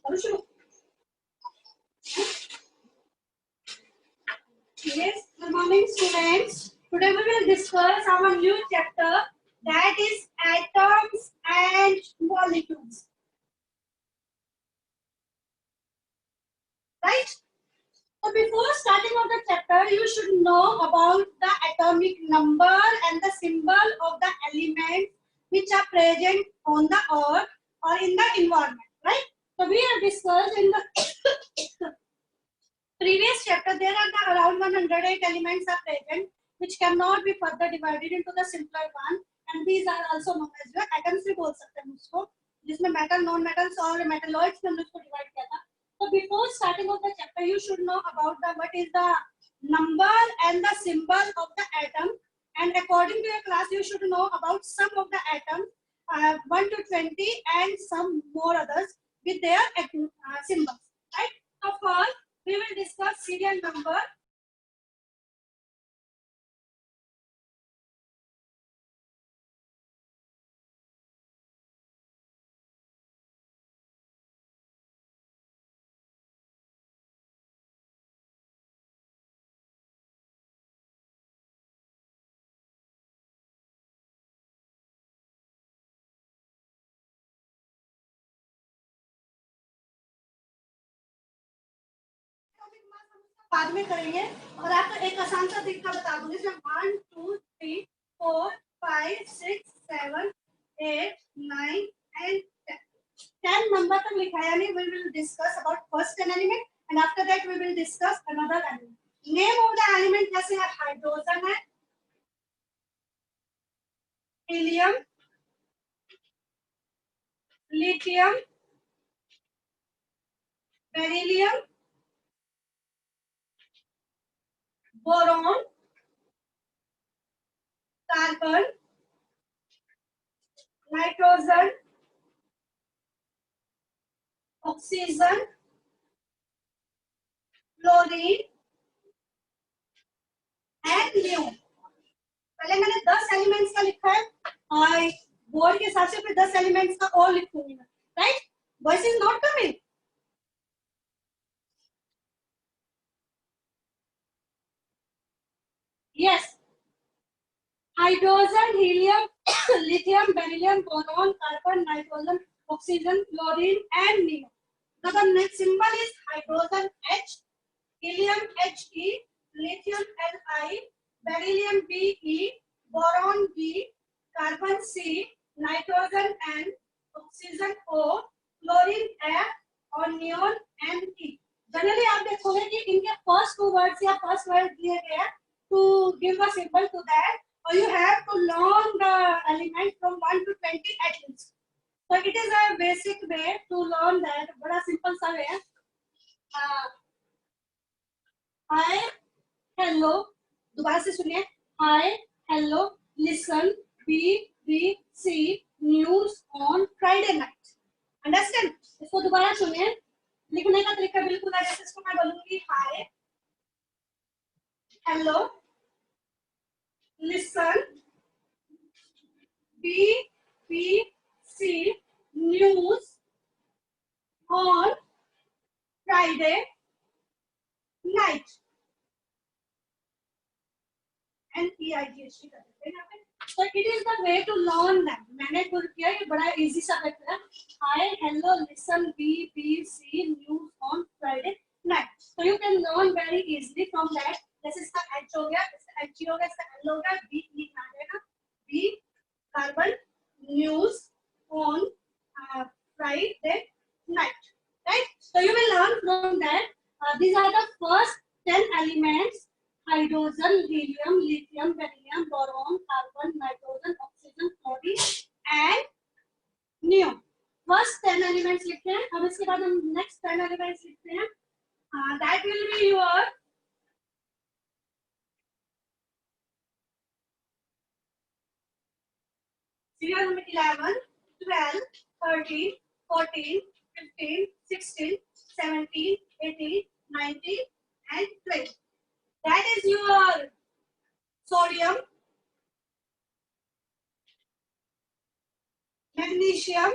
करो शुरू। Yes, good morning students. Today we will discuss our new chapter, that is atoms and molecules. Right? So before starting of the chapter, you should know about the atomic number and the symbol of the elements which are present on the earth or in the environment. Right? So we have discussed in the previous chapter, there are the around 108 elements are present, which cannot be further divided into the simpler one, and these are also known as जो atoms भी बोल सकते हैं उसको, जिसमें metal, non-metals और metalloids में हमने उसको divide किया था. So before starting of the chapter, you should know about the what is the number and the symbol of the atom, and according to your class, you should know about some of the atoms, 1 to 20, and some more others with their symbols. Right? So first, we will discuss serial number. बाद में करेंगे और आपको एक आसान सा तरीका बता दूंगी इसमें 1 2 3 4 5 6 7 8 9 and 10 number तक लिखा है. यानी we will discuss about first 10 element and after that we will discuss another element. Name of the element जैसे है हाइड्रोजन है, helium, lithium, beryllium, boron, carbon, nitrogen, oxygen, chlorine and न्यून. पहले मैंने 10 एलिमेंट्स का लिखा है और बोर्ड के हिसाब से फिर 10 एलिमेंट्स का और लिखूंगी मैं. Right? Voice is not coming. Yes. Hydrogen, helium, lithium, beryllium, boron, carbon, nitrogen, oxygen, chlorine and न्यून. The next symbol is hydrogen H, helium He, lithium Li, beryllium Be, boron B, carbon C, nitrogen N, oxygen O, chlorine F और neon Ne. Generally आप देखोगे कि इनके first two words या first word दिए गए हैं to give a symbol to that, or you have to learn the element from 1 to 20 at least. So it is a basic way to learn that. बड़ा simple सा है. Hi, hello. दोबारा से सुनिए. Hi, hello, listen, we see news on Friday night. Understand? इसको दोबारा सुनिए. लिखने का तरीका बिल्कुल है जैसे इसको मैं बोलूंगी hi, hello, listen, we see news on Friday night. NEIGHT कर देते हैं यहाँ पे. So it is the way to learn them. मैंने खुद किया, ये बड़ा easy सा करता है. Hi, hello, listen, we see news on Friday night. So you can learn very easily from that. जैसे इसका H हो गया, इसका H हो गया, इसका L हो गया, B लिखना है ना. B carbon news on Friday night. Right? So you will learn from that. These are the first 10 elements: hydrogen, helium, lithium, beryllium, boron, carbon, nitrogen, oxygen, chlorine and neon. First 10 elements लिखते हैं. अब इसके बाद हम next 10 elements लिखते हैं. That will be your serial number 11, 12, 13, 14, 15, 16, 17, 18, 19 and 20. That is your sodium, magnesium,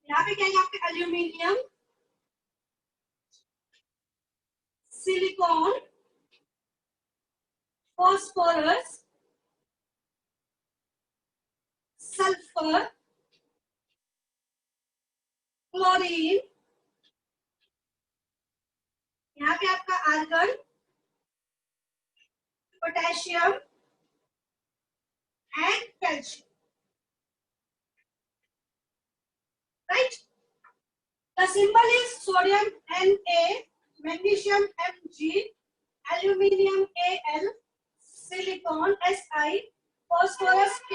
यहाँ पे क्या है आपके aluminium, silicon, phosphorus, sulphur, chlorine, यहाँ पे आपका argon, potassium and calcium, right. The symbol is sodium Na, magnesium Mg, aluminium Al, silicon Si, phosphorus P,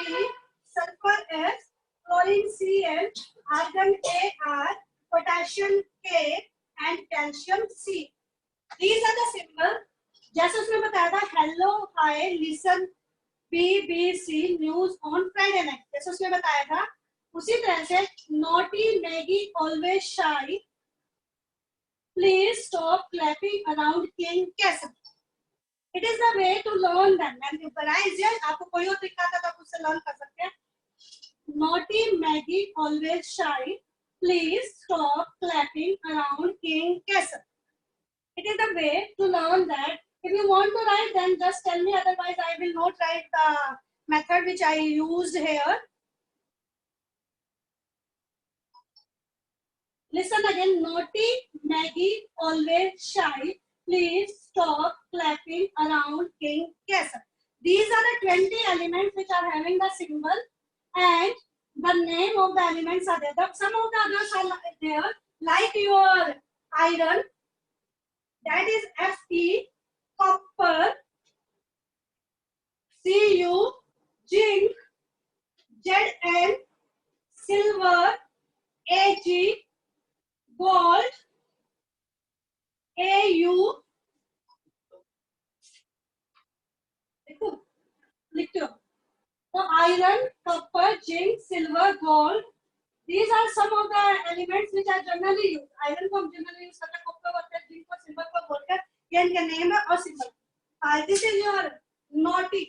sulfur S, chlorine Cl, argon Ar, potassium K and calcium C. These are the symbols. जैसे उसने बताया था hello hi listen BBC news on Friday night, जैसे उसने बताया था उसी तरह से naughty Maggie always shy please stop clapping around king castle. It is the way to learn them and बनाइज यार आपको कोई और तरीका आता तो आप उससे लर्न कर सकते हैं. Naughty Maggie always shy please stop clapping around king castle. It is the way to learn that. If you want to write, then just tell me. Otherwise, I will not write the method which I used here. Listen again. Naughty Maggie, always shy. Please stop clapping around King Castle. These are the 20 elements which are having the symbol and the name of the elements are there. Some of the others are there, like your iron. That is Fe, copper, Cu, zinc, Zn, silver, Ag, gold, Au. लिखते हो तो iron, copper, zinc, silver, gold. These are some of the elements which are generally used. Iron को हम generally use करते हैं, copper करते हैं, zinc को silver को बोलकर ये इनका name है और symbol. This is your naughty.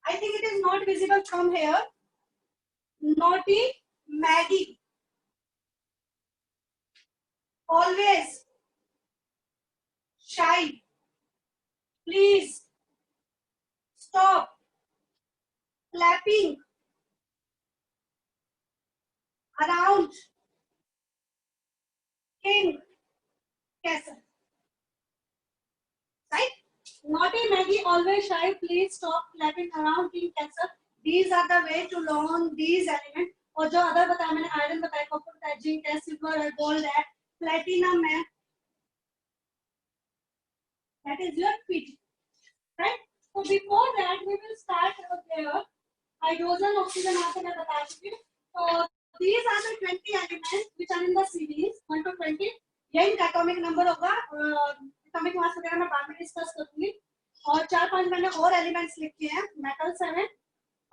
I think it is not visible from here. Naughty Maggie. Always shy. Please stop clapping around King Castle. Right? Naughty Maggie, always shy. Please stop clapping around King Castle. These are the way to learn these elements. और जो other बताया मैंने iron बताया, copper बताया, zinc है, silver है, gold है, platinum है. That is your Pg. Right? So before that, we will start there. Hydrogen, oxygen, आपको मैं बता चुकी हूँ. So these are the 20 elements which are in the series 1 to 20. ये इनका एटॉमिक नंबर होगा. एटॉमिक मास वगैरह मैं बाद में डिस्कस करूंगी. और 4-5 मैंने और एलिमेंट्स लिखे हैं, मेटल्स हैं,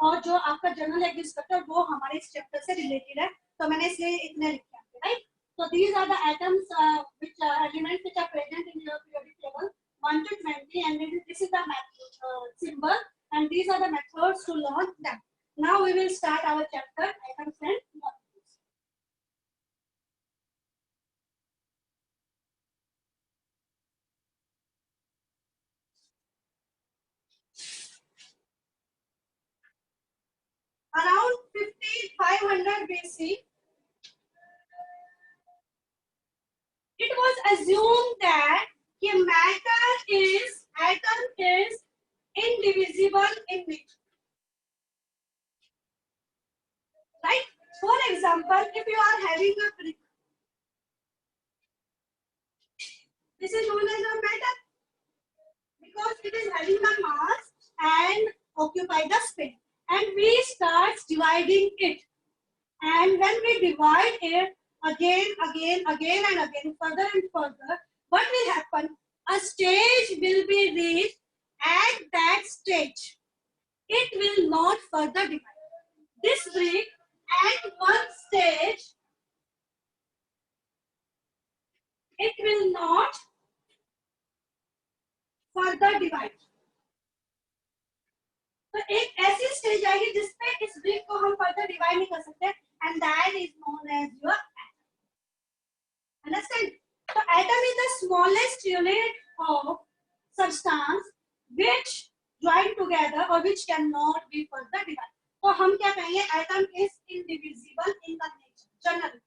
और जो आपका जनरल एग्जिस्ट करता है वो हमारे इस चैप्टर से रिलेटेड है, तो मैंने इसलिए इतने लिखे हैं. Right? So these are the atoms which elements which are present in your periodic table 1 to 20, and this is the symbol, and these are the methods to learn them. Now we will start our chapter atoms and molecules. Around 5500 BC, it was assumed that atom is indivisible in nature. Right? For example, if you are having a brick, this is known as a metal because it is having the mass and occupy the space. And we start dividing it. And when we divide it again and again, further and further, what will happen? A stage will be reached. At that stage, it will not further divide. This brick at one stage, it will not further divide. तो एक ऐसी stage आएगी जिसपे इस brick को हम further divide divide नहीं कर सकते, and that is known as your atom. Understand? तो atom is the smallest unit of substance which join together or which cannot be further divided. तो हम क्या कहेंगे? Atom is indivisible in the nature. Generally,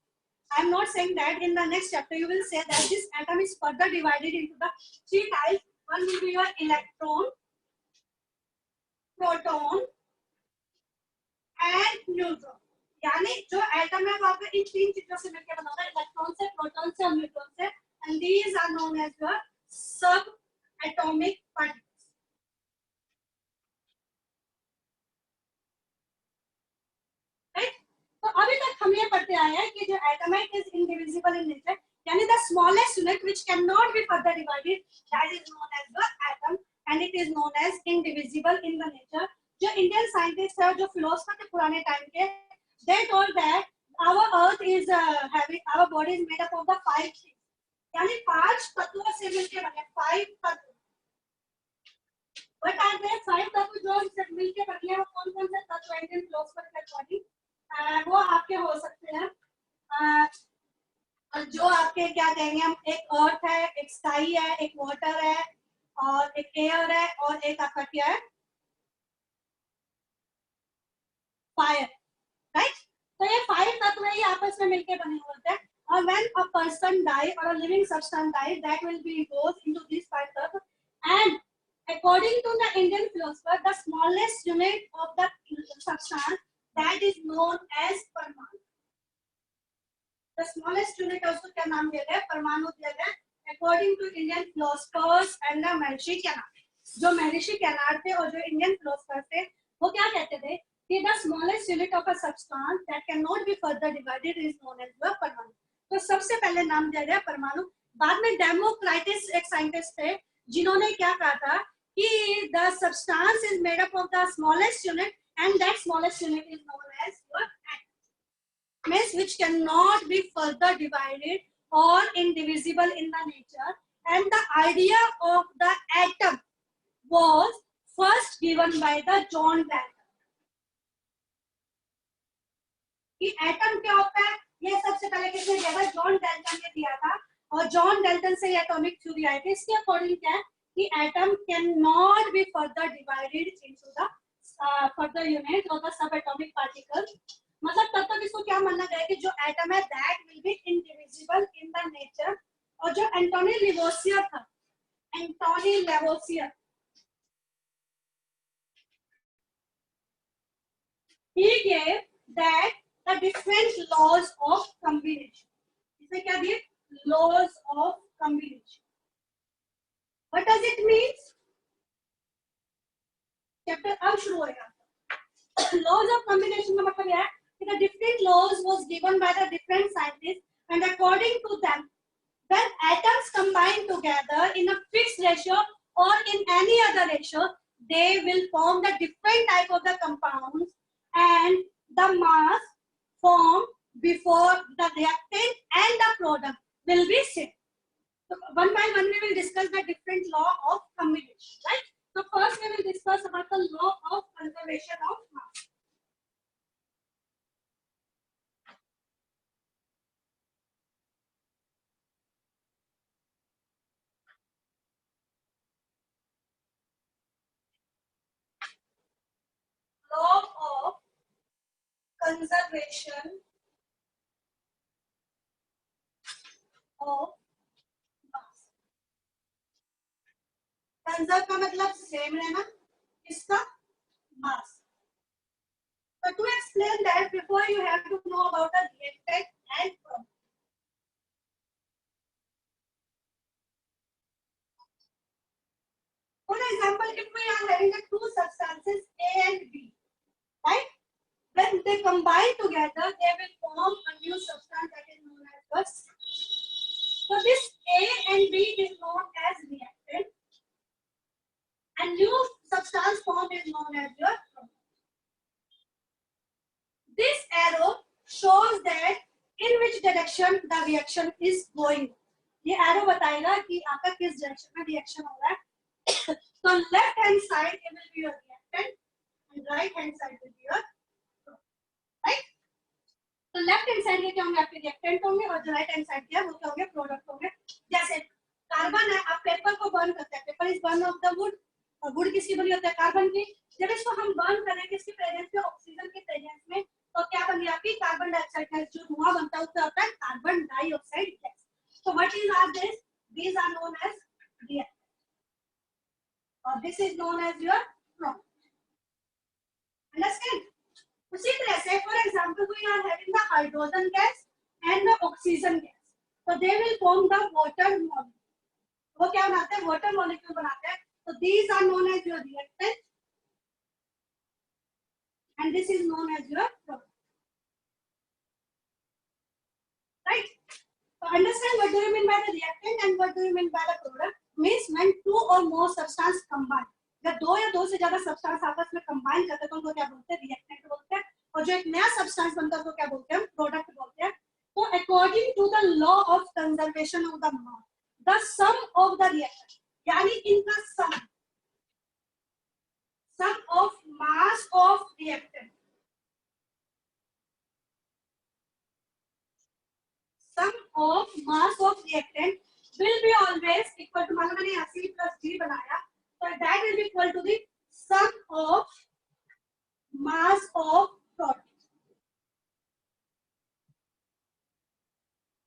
I am not saying that. In the next chapter, you will say that this atom is further divided into the three types. One will be your electron, proton, and neutron. यानी जो atom है वो आपको इन तीन चीजों से मिलकर बना होता है, इलेक्ट्रॉन से, प्रोटॉन से और न्यूट्रॉन से, and these are known as your subatomic particles. तो अभी तक हम ये पढ़ते आए हैं कि जो एटम है, इज इंडिविजिबल इन नेचर, यानी the smallest unit which can not be further divided, that is known as the atom, and it is known as indivisible in the nature. जो इंडियन साइंटिस्ट है, जो philosopher थे पुराने time के, they told that our earth is having, our body is made up of the 5 things, यानी 5 तत्वों से मिलकर बने 5 तत्व. बट आर देयर 5 तत्व जो मिलकर बने हैं, वो कौन-कौन से तत्व हैं इंडियन फिलोसफर के अकॉर्डिंग? वो आपके हो सकते हैं जो आपके क्या कहेंगे हम, एक अर्थ है, एक स्काई है, एक वाटर है, और एक एयर है, और एक आपका क्या है, फायर. राइट? तो ये 5 तत्व ही आपस में मिलकर बने होते हैं. और व्हेन अ पर्सन डाई और a living substance die, that will be goes into this 5 तत्व. And according to the Indian philosopher, the smallest unit of the substance, that is known as परमाणु. The smallest unit उसको क्या नाम दिया गया? परमाणु दिया गया. According to Indian philosophers and the महर्षि कैनाड, जो महर्षि कैनाड थे और जो इंडियन फिलोसफर थे, वो क्या कहते थे कि the smallest unit of a substance that cannot be further divided is known as the परमाणु. तो सबसे पहले नाम दिया गया परमाणु. बाद में डेमोक्राइटिस एक साइंटिस्ट थे, जिन्होंने क्या कहा था कि the substance is made up of the smallest unit, and that smallest unit is known as your atom, means which cannot be further divided or indivisible in the nature. And the idea of the atom was first given by the John Dalton. कि atom क्या होता है, ये सबसे पहले किसने दिया था? जॉन डाल्टन ने दिया था. और जॉन डाल्टन से ये एटॉमिक थ्योरी आई थी. इसके अकॉर्डिंग क्या है कि atom can not be further divided into the further unit और द सब एटॉमिक पार्टिकल. मतलब तब तक इसको क्या मानना गया कि जो एटम है that will B indivisible in the nature. और जो एंटोनी लेवोसियर था, Antony Lavoisier, he gave that the different laws of combination. इसने क्या दिए? Laws of combination. What does it mean? Chapter अब शुरू होएगा. Laws of combination का मतलब यह है कि the different laws was given by the different scientists, and according to them, when atoms combine together in a fixed ratio or in any other ratio, they will form the different type of the compounds, and the mass formed before the reactant and the product will be same. So one by one we will discuss the different law of combination, right? So first we will discuss about the law of conservation of mass. Law of conservation of mass. Conserve का मतलब same रहना, इसका mass. But to explain that, before you have to know about the reactant and product. For example, if we are having the two substances A and B, right? When they combine together, they will form a new substance that is known as the C. So this A and B is known as reactant, and new substance formed is known as your product. This arrow shows that in which direction the reaction is going. ये arrow बताएगा कि आपका किस direction में reaction हो रहा है. So left hand side it will be your reactant, and right hand side will be your product. Right? तो लेफ्ट हैंड साइड के क्या होंगे, आपके रिएक्टेंट होंगे, और जो राइट हैंड साइड के वो क्या होंगे, प्रोडक्ट होंगे। जैसे कार्बन है, आप पेपर को बर्न करते हैं, paper is burn of the wood, और वुड किसकी बनी होती है, कार्बन की। जब इसको हम बर्न करें किसकी प्रेजेंस में, ऑक्सीजन की प्रेजेंस में, तो क्या बन गई आपकी कार्बन डाइऑक्साइड गैस। जो धुआं बनता है उससे होता है कार्बन डाइऑक्साइड गैस। तो what is are this, these are known as reactants, or this is known as your product. Understand? उसी तरह से for example we are having the hydrogen gas and the oxygen gas, so they will form the water molecule. वो क्या बनाते हैं, water molecule बनाते हैं। so these are known as your reactants and this is known as your product, right? So understand what do you mean by the reactant and what do you mean by the product. Means when two or more substance combine, जब दो या दो से ज्यादा substance आपस में combine करते हैं तो उनको क्या बोलते हैं, रिएक्टेंट बोलते हैं। और जो एक नया सब्सटेंस बनता है उसको क्या बोलते हैं, प्रोडक्ट बोलते हैं। तो according to the law of conservation of the mass, the sum of the reactant, यानी इनका sum of mass of reactant, sum of mass of reactant will be always equal to, मान लो मैंने C plus D बनाया, तो that will be equal to the sum of mass of product.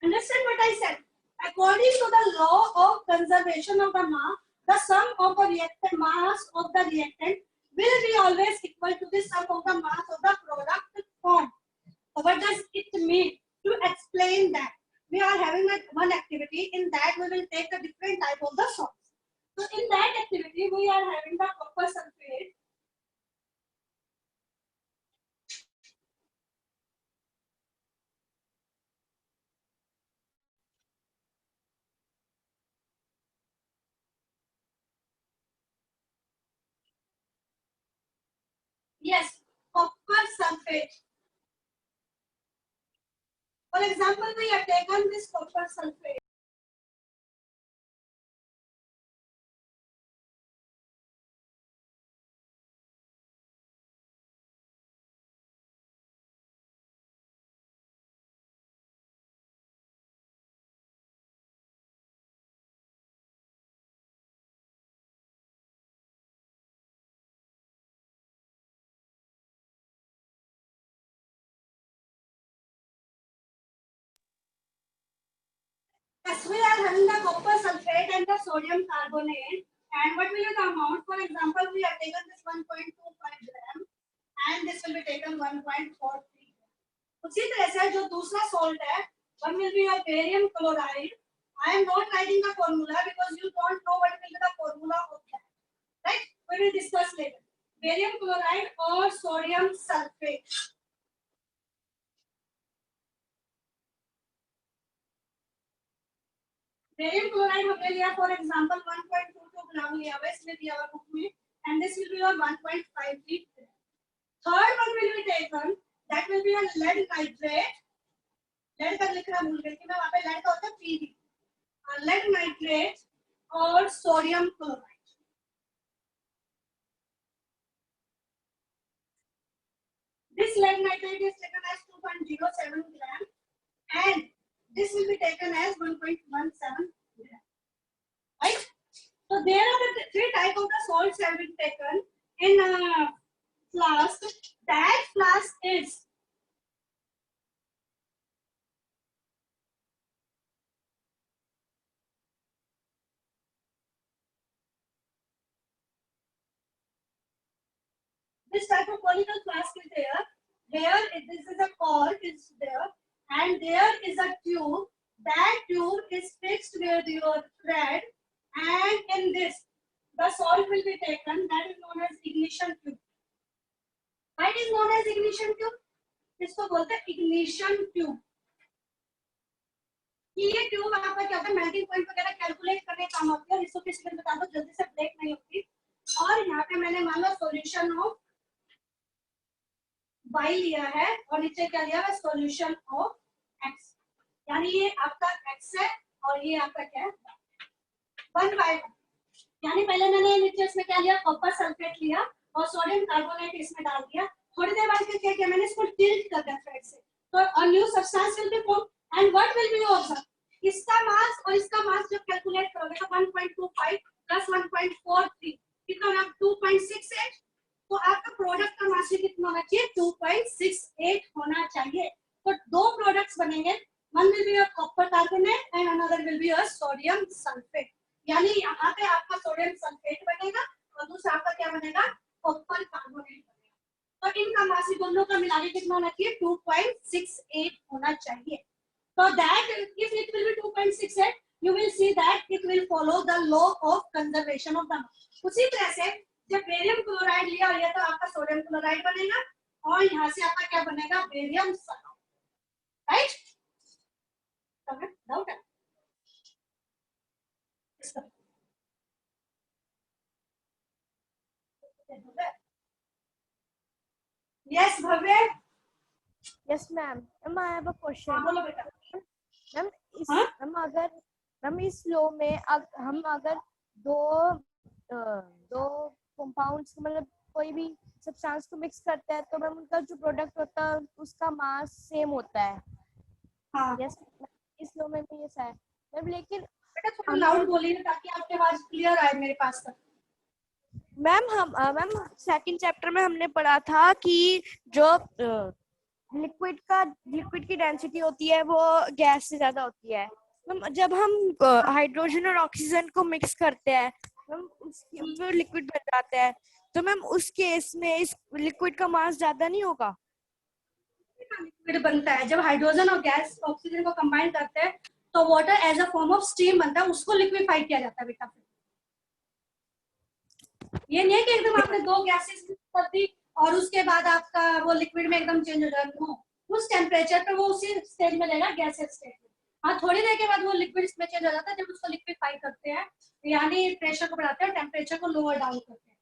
Understand what I said? According to the law of conservation of the mass, the sum of the reactant mass of the reactant will be always equal to the sum of the mass of the product formed. So what does it mean? To explain that, we are having one activity, in that we will take a different type of the salts. So in that activity we are having the copper sulfate, yes, copper sulfate. For example, we have taken this copper sulfate. Yes, we are having the copper sulfate and the sodium carbonate. And what will be the amount? For example, we have taken this 1.25 gram and this will be taken 1.43 gram. उसी तरह से जो दूसरा salt है, one will be a barium chloride. I am not writing the formula because you don't know what will be the formula of that. Right? We will discuss later. Barium chloride or sodium sulfate. Barium chloride हमने लिया for example 1.22 ग्राम लिया हुआ इसमें दिया हुआ book में, and this will be your 1.53 gram. Third one will be taken, that will be a lead nitrate. lead का लिखना भूल गई कि मैं वहाँ पे lead का होता है Pb. Lead nitrate और sodium chloride. This lead nitrate is taken as 2.07 gram and this will be taken as 1.17 gram. Right? So there are the three types of the salts have been taken in a flask. That flask is this type of conical flask is there. Here this is a cork is there, and there is a tube. That tube is fixed with your thread, and in this the salt will be taken. That is known as ignition tube. What is known as ignition tube? इसको बोलते हैं ignition tube. ये tube आपका क्या होता है, melting point वगैरह calculate करने काम आती है। इसको किसी ने बता दो जल्दी से, ब्रेक नहीं होती। और यहाँ पे मैंने मान लो सॉल्यूशन ऑफ y लिया है और नीचे क्या लिया है, सॉल्यूशन ऑफ x, यानी ये आपका x है और ये आपका क्या है 1/1। यानी पहले मैंने नीचे इसमें क्या लिया, कॉपर सल्फेट लिया और सोडियम कार्बोनेट इसमें डाल दिया। थोड़ी देर बाद क्या किया, मैंने इसको टिल्ट कर दिया थ्रेड से, So a new substance will be formed, and what will be observed? इसका मास और इसका मास जब कैलकुलेट करोगे तो 1.25 प्लस 1.43 कितना होगा? 2.68. तो आपका प्रोडक्ट का मास कितना होना चाहिए? 2.68 होना चाहिए. तो दो प्रोडक्ट्स बनेंगे. One will be a copper carbonate and another will be a sodium sulfate. यानी यहाँ पे आपका सोडियम सल्फेट बनेगा और दूसरा आपका क्या बनेगा? कॉपर कार्बोनेट बनेगा. तो इनका मास दोनों का मिला के कितना होना चाहिए? 2.68 होना चाहिए. So that if it will be 2.68, you will see that it will follow the law of conservation of the mass. उसी तरह से जब बेरियम क्लोराइड लिया और ये तो आपका सोडियम क्लोराइड बनेगा और यहाँ से आपका क्या बनेगा? Barium sulphide. राइट? डाउट है? Yes, Bhavya. Yes, ma'am. Ma'am, I have a question. बोलो बेटा. मैम इस हाँ? मैम इस लो में हम अगर दो कंपाउंड्स मतलब कोई भी सब्सटेंस को मिक्स करते हैं तो मैम उनका जो प्रोडक्ट होता है उसका मास सेम होता है. हाँ. यस, इस लो में भी ऐसा है मैम. लेकिन बेटा थोड़ा लाउड बोलिए ताकि आपकी आवाज क्लियर आए मेरे पास तक. मैम सेकंड चैप्टर में हमने पढ़ा था कि जो लिक्विड की डेंसिटी होती है वो गैस से ज्यादा होती है. मैम जब हम हाइड्रोजन और ऑक्सीजन को मिक्स करते हैं मैम वो लिक्विड बन जाता है. तो मैम उस केस में इस लिक्विड का मास ज्यादा नहीं होगा? लिक्विड बनता है जब हाइड्रोजन और गैस ऑक्सीजन को कंबाइन करते हैं तो water as a form of steam बनता है, उसको लिक्विफाई किया जाता है बेटा. ये नहीं है कि एकदम आपने दो गैसेस कर दी और उसके बाद आपका वो लिक्विड में एकदम चेंज हो जाएगा. उस टेम्परेचर पे वो उसी स्टेज में रहेगा, गैसेस स्टेज में. हाँ, थोड़ी देर के बाद वो लिक्विड में चेंज हो जाता है जब उसको लिक्विफाई करते हैं, यानी प्रेशर को बढ़ाते हैं और टेम्परेचर को लोअर डाउन करते हैं.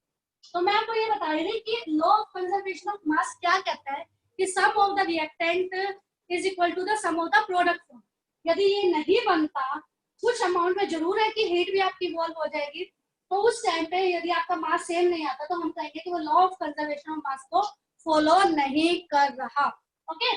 तो मैं आपको ये बता रही थी कि law of conservation of mass क्या कहता है कि sum of the reactant is equal to the sum of the product form. यदि ये नहीं बनता, कुछ अमाउंट में जरूर है कि हीट भी आपकी इवॉल्व हो जाएगी, तो उस टाइम पे यदि आपका मास सेम नहीं आता तो हम कहेंगे कि वो लॉ ऑफ कंजर्वेशन ऑफ मास को फॉलो नहीं कर रहा. ओके.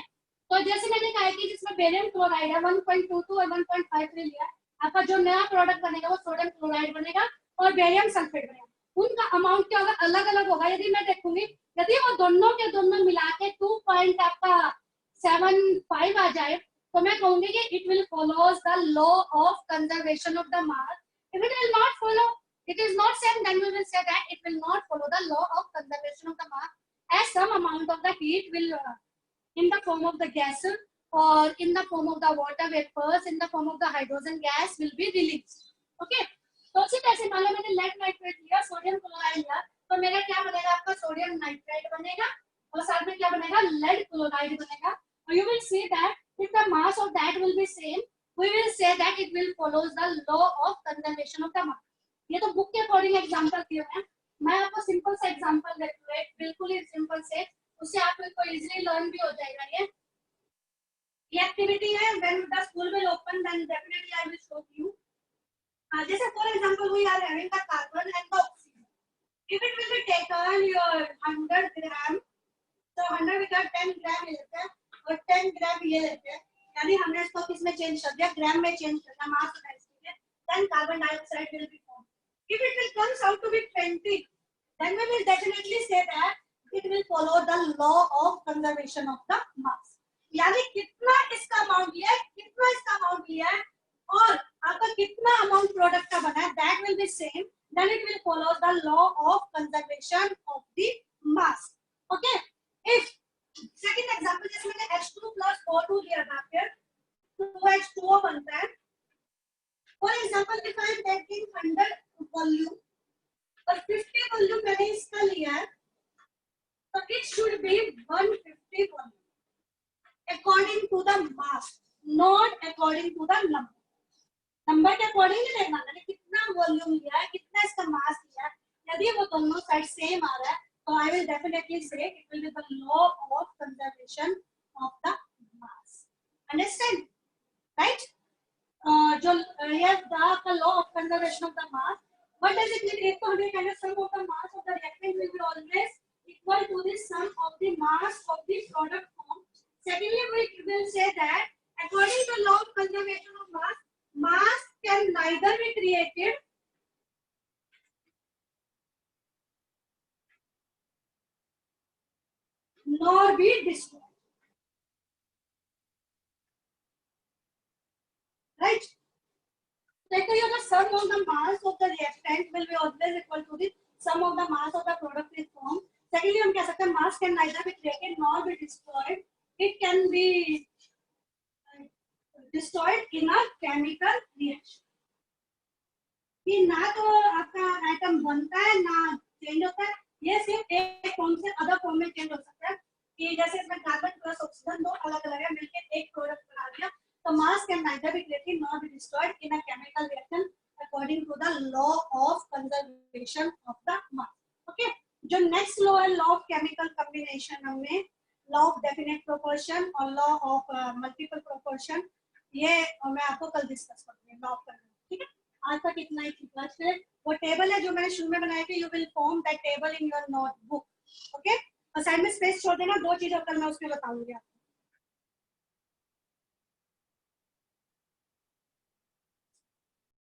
तो जैसे मैंने कहा कि जिसमें बेरियम क्लोराइड है 1.22 और 1.53 लिया, आपका जो नया प्रोडक्ट बनेगा वो सोडियम क्लोराइड बनेगा और बेरियम सल्फेट बनेगा. उनका अमाउंट क्या होगा? अलग अलग होगा. यदि मैं देखूंगी यदि वो दोनों के दोनों मिला के 2.75 आ जाए तो मैं कहूंगी कि it will follows the law of conservation of the mass. If it will not follow, it is not same, then we will say that it will not follow the law of conservation of the mass, as some amount of the heat will in the form of the gas or in the form of the water vapors in the form of the hydrogen gas will be released. Okay. तो इसी तरह से मान लो मैंने lead nitrate लिया, sodium chloride लिया, तो मेरा क्या बनेगा? आपका सोडियम नाइट्रेट बनेगा और साथ में क्या बनेगा? लेड क्लोराइड बनेगा. और you will see that if the mass of that will be same, we will say that it will follows the law of conservation of the mass. ये तो बुक के अकॉर्डिंग एग्जांपल दिए हैं. मैं आपको simple सा एग्जांपल देती हूँ, बिल्कुल ही सिंपल से, उससे आपको इजीली लर्न भी हो जाएगा. ये एक्टिविटी है. When the school will open then definitely I will show you. जैसे for example we are having the carbon and the oxygen. If it will be taken your 100 gram, तो 100 में 10 ग्राम ये लेते हैं और 10 ग्राम ये लेते हैं, यानी हमने इसको किस में चेंज कर दिया? ग्राम में चेंज करना, मास होता है इसके. Then carbon dioxide will be formed. If it will comes out to be 20, then we will definitely say that it will follow the law of conservation of the mass. यानी कितना इसका अमाउंट लिया है, कितना इसका अमाउंट लिया है और आपका कितना अमाउंट प्रोडक्ट का बना है, that will be same. Then it will follow the law of conservation of the mass. Okay. If second example जैसे मैंने H2 plus O2 लिया था, फिर 2H2O बनता है. For example, if I am taking 100 volume और 50 वॉल्यूम मैंने इसका लिया है, तो it should be 150 volume according to the mass, not according to the number. Number के अकॉर्डिंग नहीं लेना, मैंने कितना वॉल्यूम लिया है, कितना इसका मास लिया है. यदि वो दोनों साइड सेम आ रहा है तो I will definitely say it will be the law of conservation of the mass. Understand? Right? जो ये the law of conservation of the mass. What does it mean? एक तो हमें कहना sum of the mass of the reactant will be always equal to the sum of the mass of the product formed. Secondly, we will say that according to law of conservation of mass, mass can neither be created nor be destroyed. Right? Secondly, the sum of the mass of the reactant will be always equal to the sum of the mass of the product is formed. Secondly, हम कह सकते हैं mass can neither be created nor be destroyed. It can be destroyed in a chemical reaction. कि ना तो आपका item बनता है ना चेंज होता है, ये सिर्फ एक फॉर्म से अदर फॉर्म में चेंज हो सकता है कि जैसे इसमें कार्बन प्लस ऑक्सीजन दो अलग अलग है मिलकर एक प्रोडक्ट बना दिया. तो mass can neither be created nor be destroyed in a chemical reaction according to the law of conservation of the mass. Okay, जो नेक्स्ट लॉ है लॉ ऑफ केमिकल कॉम्बिनेशन में लॉ ऑफ डेफिनेट प्रोपोर्शन और law of multiple proportion, ये मैं आपको कल discuss करूंगी law of. ठीक है, आज तक इतना ही क्लास है. वो टेबल है जो मैंने शुरू में बनाया था, you will form that table in your notebook. Okay, और साइड में स्पेस छोड़ देना, दो चीजें कल मैं उसमें बताऊंगी.